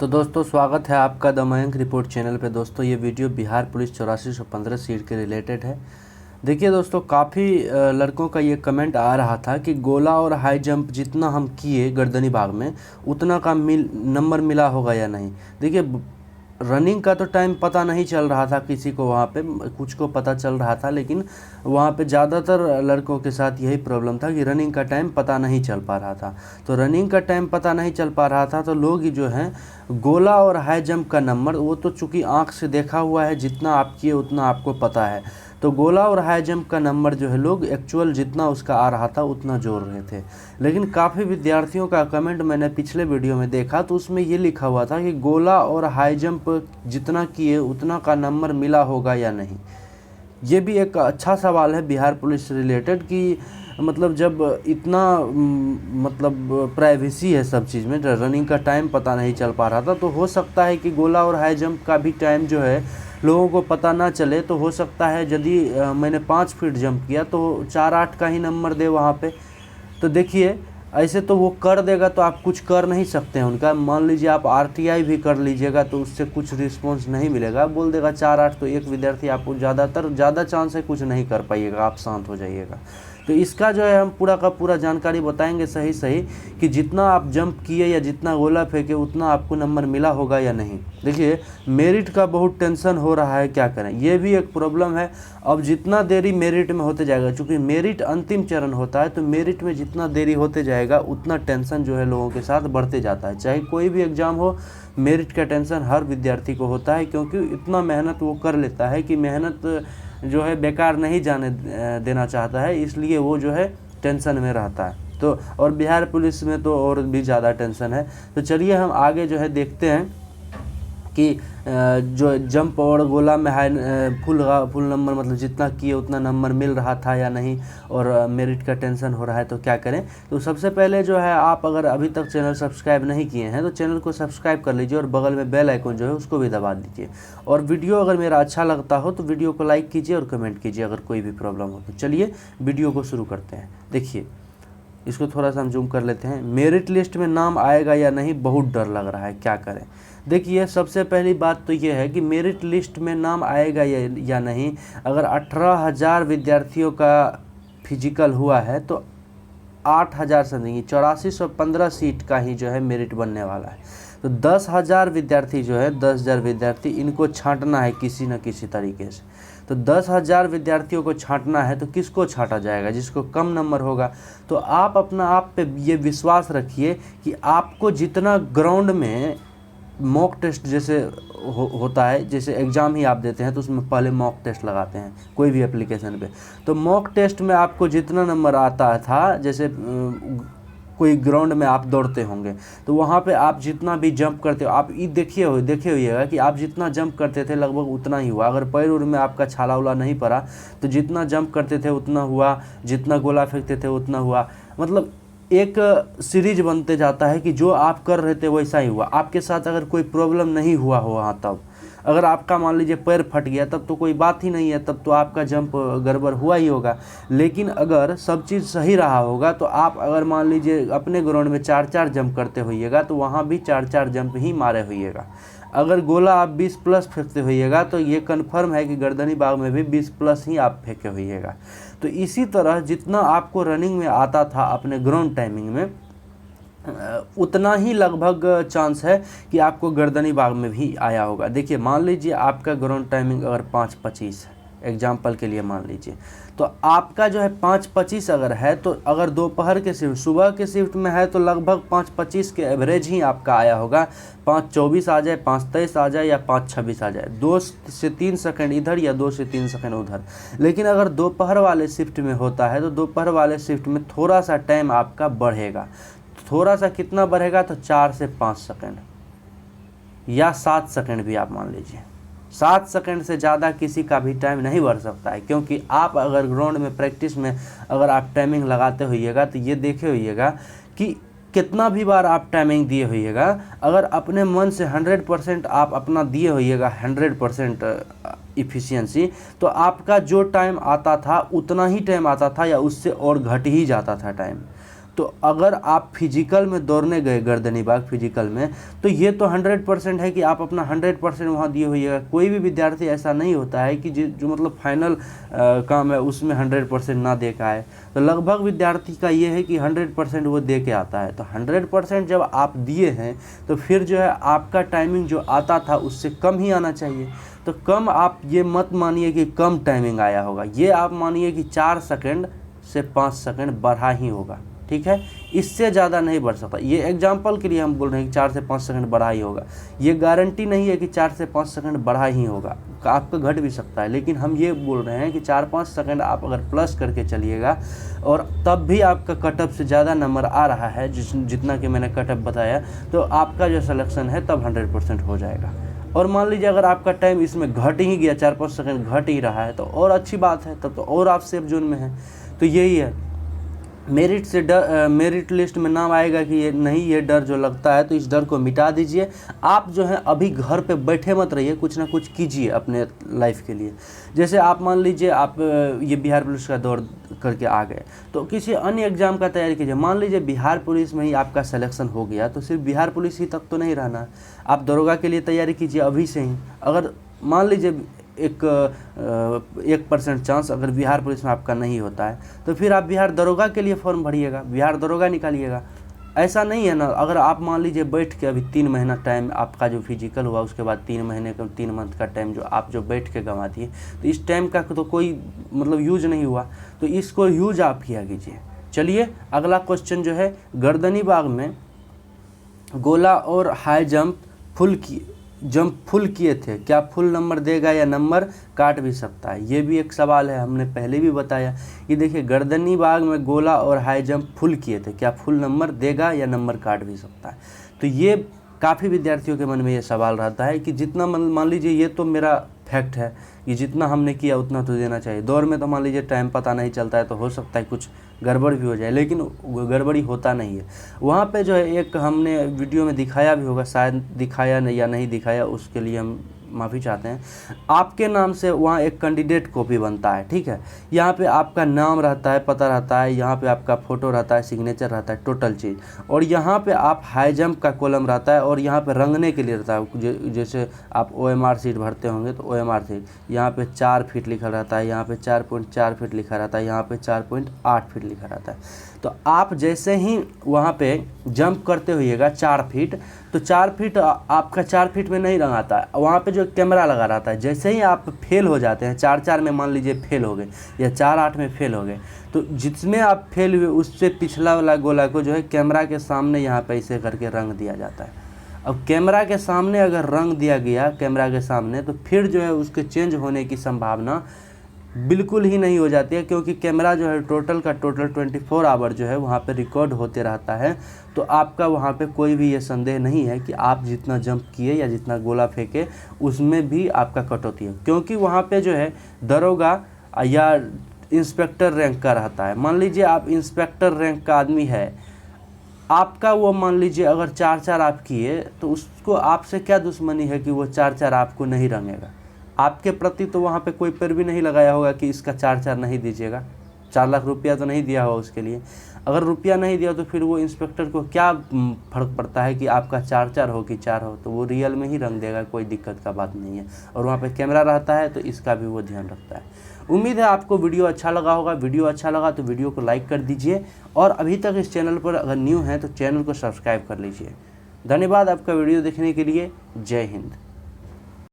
तो दोस्तों स्वागत है आपका द मयंक रिपोर्ट चैनल पे। दोस्तों ये वीडियो बिहार पुलिस 8415 सीट के रिलेटेड है। देखिए दोस्तों, काफ़ी लड़कों का ये कमेंट आ रहा था कि गोला और हाई जंप जितना हम किए गर्दनी भाग में उतना का नंबर मिला होगा या नहीं। देखिए रनिंग का तो टाइम पता नहीं चल रहा था किसी को, वहाँ पे कुछ को पता चल रहा था, लेकिन वहाँ पे ज़्यादातर लड़कों के साथ यही प्रॉब्लम था कि रनिंग का टाइम पता नहीं चल पा रहा था। तो रनिंग का टाइम पता नहीं चल पा रहा था तो लोग जो हैं गोला और हाई जंप का नंबर, वो तो चूँकि आँख से देखा हुआ है, जितना आप किए उतना आपको पता है, तो गोला और हाई जंप का नंबर जो है लोग एक्चुअल जितना उसका आ रहा था उतना जोड़ रहे थे। लेकिन काफ़ी विद्यार्थियों का कमेंट मैंने पिछले वीडियो में देखा तो उसमें ये लिखा हुआ था कि गोला और हाई जंप जितना किए उतना का नंबर मिला होगा या नहीं। ये भी एक अच्छा सवाल है बिहार पुलिस से रिलेटेड कि मतलब जब इतना मतलब प्राइवेसी है सब चीज़ में, रनिंग का टाइम पता नहीं चल पा रहा था, तो हो सकता है कि गोला और हाई जंप का भी टाइम जो है लोगों को पता ना चले। तो हो सकता है यदि मैंने 5 फीट जंप किया तो 4-8 का ही नंबर दे वहाँ पे। तो देखिए ऐसे तो वो कर देगा तो आप कुछ कर नहीं सकते हैं उनका। मान लीजिए आप आरटीआई भी कर लीजिएगा तो उससे कुछ रिस्पॉन्स नहीं मिलेगा, बोल देगा 4-8, तो एक विद्यार्थी आपको ज़्यादा चांस है कुछ नहीं कर पाइएगा, आप शांत हो जाइएगा। तो इसका जो है हम पूरा का पूरा जानकारी बताएंगे सही सही कि जितना आप जंप किए या जितना गोला फेंके उतना आपको नंबर मिला होगा या नहीं। देखिए मेरिट का बहुत टेंशन हो रहा है, क्या करें, ये भी एक प्रॉब्लम है। अब जितना देरी मेरिट में होते जाएगा, चूँकि मेरिट अंतिम चरण होता है, तो मेरिट में जितना देरी होते जाएगा उतना टेंशन जो है लोगों के साथ बढ़ते जाता है। चाहे कोई भी एग्ज़ाम हो, मेरिट का टेंशन हर विद्यार्थी को होता है, क्योंकि इतना मेहनत वो कर लेता है कि मेहनत जो है बेकार नहीं जाने देना चाहता है, इसलिए वो जो है टेंशन में रहता है। तो और बिहार पुलिस में तो और भी ज़्यादा टेंशन है। तो चलिए हम आगे जो है देखते हैं कि जो जंप और गोला में फुल नंबर मतलब जितना किए उतना नंबर मिल रहा था या नहीं, और मेरिट का टेंशन हो रहा है तो क्या करें। तो सबसे पहले जो है, आप अगर अभी तक चैनल सब्सक्राइब नहीं किए हैं तो चैनल को सब्सक्राइब कर लीजिए और बगल में बेल आइकन जो है उसको भी दबा दीजिए। और वीडियो अगर मेरा अच्छा लगता हो तो वीडियो को लाइक कीजिए और कमेंट कीजिए अगर कोई भी प्रॉब्लम हो तो। चलिए वीडियो को शुरू करते हैं। देखिए इसको थोड़ा सा हम जूम कर लेते हैं। मेरिट लिस्ट में नाम आएगा या नहीं, बहुत डर लग रहा है, क्या करें। देखिए सबसे पहली बात तो ये है कि मेरिट लिस्ट में नाम आएगा या नहीं। अगर 18,000 विद्यार्थियों का फिजिकल हुआ है तो 8,000 से नहीं, 8415 सीट का ही जो है मेरिट बनने वाला है। तो 10,000 विद्यार्थी जो है, 10,000 विद्यार्थी, इनको छांटना है किसी न किसी तरीके से। तो 10,000 विद्यार्थियों को छांटना है तो किसको छांटा जाएगा? जिसको कम नंबर होगा। तो आप अपना आप पे ये विश्वास रखिए कि आपको जितना ग्राउंड में मॉक टेस्ट जैसे होता है, जैसे एग्ज़ाम ही आप देते हैं तो उसमें पहले मॉक टेस्ट लगाते हैं कोई भी एप्लीकेशन पे, तो मॉक टेस्ट में आपको जितना नंबर आता था, जैसे कोई ग्राउंड में आप दौड़ते होंगे तो वहाँ पे आप जितना भी जंप करते हो, आप ये देखे होइएगा कि आप जितना जंप करते थे लगभग उतना ही हुआ। अगर पैर उर में आपका छाला उला नहीं पड़ा तो जितना जंप करते थे उतना हुआ, जितना गोला फेंकते थे उतना हुआ। मतलब एक सीरीज बनते जाता है कि जो आप कर रहे थे वैसा ही हुआ। आपके साथ अगर कोई प्रॉब्लम नहीं हुआ हो वहाँ, तब अगर आपका मान लीजिए पैर फट गया तब तो कोई बात ही नहीं है, तब तो आपका जंप गड़बड़ हुआ ही होगा। लेकिन अगर सब चीज़ सही रहा होगा तो आप अगर मान लीजिए अपने ग्राउंड में 4-4 जंप करते होइएगा तो वहाँ भी 4-4 जंप ही मारे होइएगा। अगर गोला आप 20 प्लस फेंकते होइएगा तो ये कन्फर्म है कि गर्दनी बाग में भी 20 प्लस ही आप फेंके होइएगा। तो इसी तरह जितना आपको रनिंग में आता था अपने ग्राउंड टाइमिंग में, उतना ही लगभग चांस है कि आपको गर्दनी बाग में भी आया होगा। देखिए मान लीजिए आपका ग्राउंड टाइमिंग अगर 5:25 है, एग्जाम्पल के लिए मान लीजिए, तो आपका जो है 5:25 अगर है, तो अगर दोपहर के शिफ्ट, सुबह के शिफ्ट में है तो लगभग 5:25 के एवरेज ही आपका आया होगा। 5:24 आ जाए, 5:23 आ जाए या 5:26 आ जाए, 2 से 3 सेकंड इधर या 2 से 3 सेकंड उधर। लेकिन अगर दोपहर वाले शिफ्ट में होता है तो दोपहर वाले शिफ्ट में थोड़ा सा टाइम आपका बढ़ेगा। थोड़ा सा कितना बढ़ेगा? तो 4 से 5 सेकंड या 7 सेकंड भी आप मान लीजिए। 7 सेकंड से ज़्यादा किसी का भी टाइम नहीं बढ़ सकता है, क्योंकि आप अगर ग्राउंड में प्रैक्टिस में अगर आप टाइमिंग लगाते होइएगा तो ये देखे होइएगा कि कितना भी बार आप टाइमिंग दिए होइएगा, अगर अपने मन से 100% आप अपना दिए होइएगा, 100% इफ़िशियंसी, तो आपका जो टाइम आता था उतना ही टाइम आता था या उससे और घट ही जाता था टाइम। तो अगर आप फिजिकल में दौड़ने गए गर्दनी बाग फिजिकल में, तो ये तो 100% है कि आप अपना 100% वहाँ दिए होइएगा। कोई भी विद्यार्थी ऐसा नहीं होता है कि जो मतलब फाइनल काम है उसमें 100% ना दे के आए। तो लगभग विद्यार्थी का ये है कि 100% वो दे के आता है। तो 100% जब आप दिए हैं तो फिर जो है आपका टाइमिंग जो आता था उससे कम ही आना चाहिए। तो कम आप ये मत मानिए कि कम टाइमिंग आया होगा, ये आप मानिए कि 4 सेकंड से 5 सेकंड बढ़ा ही होगा, ठीक है। इससे ज़्यादा नहीं बढ़ सकता। ये एग्जाम्पल के लिए हम बोल रहे हैं कि 4 से 5 सेकंड बढ़ा ही होगा। ये गारंटी नहीं है कि 4 से 5 सेकंड बढ़ा ही होगा, आपका घट भी सकता है। लेकिन हम ये बोल रहे हैं कि 4-5 सेकंड आप अगर प्लस करके चलिएगा और तब भी आपका कटअप से ज़्यादा नंबर आ रहा है जितना कि मैंने कटअप बताया, तो आपका जो सिलेक्शन है तब 100% हो जाएगा। और मान लीजिए अगर आपका टाइम इसमें घट ही गया, 4-5 सेकंड घट ही रहा है, तो और अच्छी बात है, तब तो और आप सेफ जोन में हैं। तो यही है, मेरिट से डर, मेरिट लिस्ट में नाम आएगा कि ये नहीं, ये डर जो लगता है तो इस डर को मिटा दीजिए। आप जो है अभी घर पे बैठे मत रहिए, कुछ ना कुछ कीजिए अपने लाइफ के लिए। जैसे आप मान लीजिए आप ये बिहार पुलिस का दौड़ करके आ गए, तो किसी अन्य एग्ज़ाम का तैयारी कीजिए। मान लीजिए बिहार पुलिस में ही आपका सिलेक्शन हो गया, तो सिर्फ बिहार पुलिस ही तक तो नहीं रहना, आप दरोगा के लिए तैयारी कीजिए अभी से ही। अगर मान लीजिए 1% चांस अगर बिहार पुलिस में आपका नहीं होता है, तो फिर आप बिहार दरोगा के लिए फॉर्म भरिएगा, बिहार दरोगा निकालिएगा। ऐसा नहीं है ना, अगर आप मान लीजिए बैठ के अभी 3 महीना टाइम आपका जो फिजिकल हुआ, उसके बाद 3 महीने का 3 मंथ का टाइम जो आप जो बैठ के गंवा दिए, तो इस टाइम का तो कोई मतलब यूज नहीं हुआ, तो इसको यूज आप किया कीजिए। चलिए अगला क्वेश्चन जो है, गर्दनी बाग में गोला और हाई जंप फुल किए थे, क्या फुल नंबर देगा या नंबर काट भी सकता है? ये भी एक सवाल है, हमने पहले भी बताया कि देखिए गर्दनी बाग में गोला और हाई जंप फुल किए थे, क्या फुल नंबर देगा या नंबर काट भी सकता है? तो ये काफ़ी विद्यार्थियों के मन में ये सवाल रहता है कि जितना मान लीजिए, ये तो मेरा फैक्ट है कि जितना हमने किया उतना तो देना चाहिए। दौड़ में तो मान लीजिए टाइम पता नहीं चलता है, तो हो सकता है कुछ गड़बड़ भी हो जाए, लेकिन गड़बड़ी होता नहीं है। वहाँ पे जो है एक हमने वीडियो में दिखाया भी होगा, शायद दिखाया नहीं या नहीं दिखाया, उसके लिए हम माफ़ी चाहते हैं। आपके नाम से वहाँ एक कैंडिडेट कॉपी बनता है, ठीक है। यहाँ पे आपका नाम रहता है, पता रहता है, यहाँ पे आपका फ़ोटो रहता है, सिग्नेचर रहता है, टोटल चीज़। और यहाँ पे आप हाई जंप का कॉलम रहता है, और यहाँ पे रंगने के लिए रहता है। जैसे आप OMR सीट भरते होंगे तो OMR सीट, यहाँ पे 4 फीट लिखा रहता है, यहाँ पे 4.4 फीट लिखा रहता है, यहाँ पे 4.8 फीट लिखा रहता है। तो आप जैसे ही वहाँ पे जंप करते होइएगा 4 फीट, तो 4 फीट आपका 4 फीट में नहीं रंगाता है, वहाँ पे जो कैमरा लगा रहता है। जैसे ही आप फेल हो जाते हैं, 4-4 में मान लीजिए फेल हो गए, या 4-8 में फेल हो गए, तो जिसमें आप फेल हुए उससे पिछला वाला गोला को जो है कैमरा के सामने यहाँ पे ऐसे करके रंग दिया जाता है। अब कैमरा के सामने अगर रंग दिया गया कैमरा के सामने, तो फिर जो है उसके चेंज होने की संभावना बिल्कुल ही नहीं हो जाती है, क्योंकि कैमरा जो है टोटल का टोटल 24 आवर जो है वहाँ पे रिकॉर्ड होते रहता है। तो आपका वहाँ पे कोई भी ये संदेह नहीं है कि आप जितना जंप किए या जितना गोला फेंके उसमें भी आपका कटौती है, क्योंकि वहाँ पे जो है दरोगा या इंस्पेक्टर रैंक का रहता है। मान लीजिए आप इंस्पेक्टर रैंक का आदमी है, आपका वो मान लीजिए अगर 4-4 आप किए, तो उसको आपसे क्या दुश्मनी है कि वो 4-4 आपको नहीं रंगेगा? आपके प्रति तो वहाँ पे कोई पैर भी नहीं लगाया होगा कि इसका 4-4 नहीं दीजिएगा। 4 लाख रुपया तो नहीं दिया होगा उसके लिए। अगर रुपया नहीं दिया तो फिर वो इंस्पेक्टर को क्या फ़र्क पड़ता है कि आपका 4-4 हो कि 4 हो, तो वो रियल में ही रंग देगा, कोई दिक्कत का बात नहीं है। और वहाँ पे कैमरा रहता है तो इसका भी वो ध्यान रखता है। उम्मीद है आपको वीडियो अच्छा लगा होगा। वीडियो अच्छा लगा तो वीडियो को लाइक कर दीजिए, और अभी तक इस चैनल पर अगर न्यू हैं तो चैनल को सब्सक्राइब कर लीजिए। धन्यवाद आपका वीडियो देखने के लिए। जय हिंद।